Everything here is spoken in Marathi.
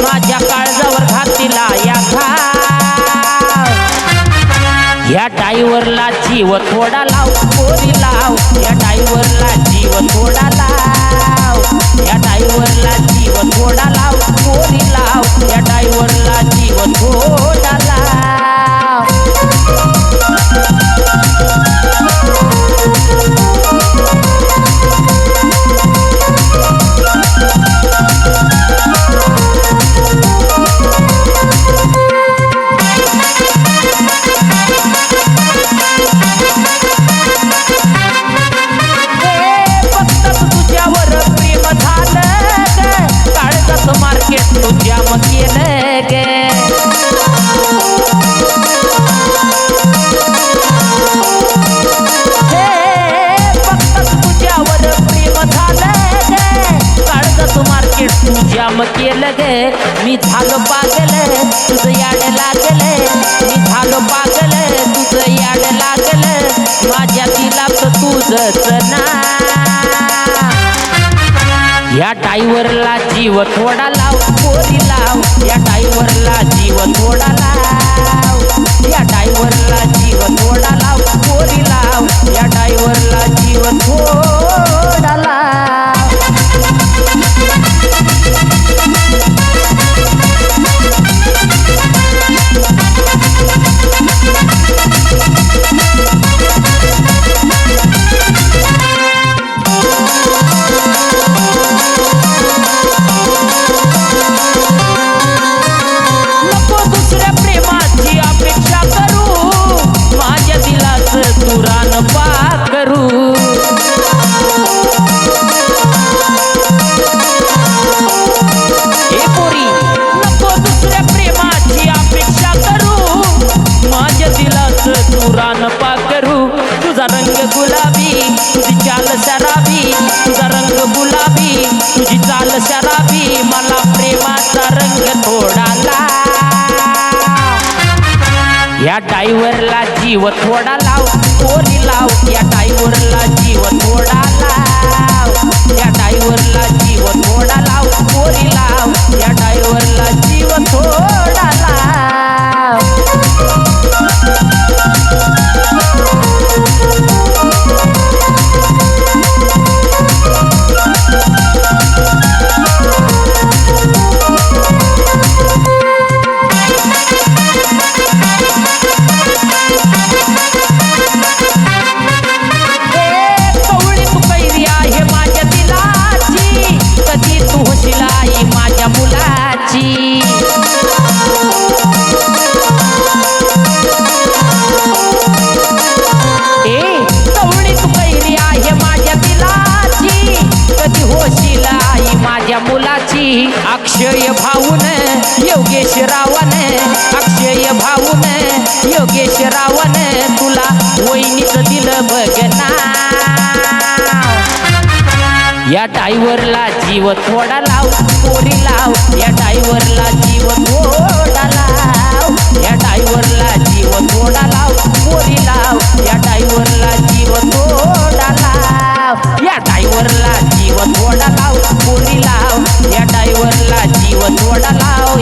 माझ्या काळजावर घातीला या या डायव्हरला जीव थोडा लाव पोरी लाव या डायव्हरला जीव थोडा लाव या डायव्हरला जीव थोडा लाव पोरी लाव या डायव्हरला जीव थोडा लाव तुझ्या मग केलं गे फक्त तुझ्यावर प्रेम झालं गे काळजात मार्केट तुझ्या मग केलं गे मी झालो पागल तुझं याड लागल मी झालो पागल तुझं याड लागल माझ्या दिलात तुझंच ना या डायव्हरला जीव थोडा लाव पोरी लाव या डायव्हरला जीव थोडा लाव या डायव्हरला जीव थोडा लाव पोरी लाव या डायव्हरला जीव थोडा लाव तुझा रंग गुलाबी तुझी चाल शराबी तुझा रंग गुलाबी तुझी चाल शराबी मला प्रेमाचा रंग थोडा लाव या डायव्हरला जीव थोडा लाव पोरी लाव या डायव्हरला जीव थोडा लाव या डायव्हरला जीव थोडा लाव पोरी लाव या डायव्हरला जीव थोडा लाव अक्षय भाऊन योगेश रावण अक्षय भाऊन योगेश रावण तुला वहिनीच दिलं बघना या डायव्हरला जीव थोडा लाव पोरी लाव या डायव्हरला जीव थोडा लाव या डायव्हरला जीव थोडा लाव पोरी लाव या डायव्हरला जीव थोडा लाव या डायव्हरला जीव थोडा लाव पोरी लाव या डायव्हरला जीव थोडा लाव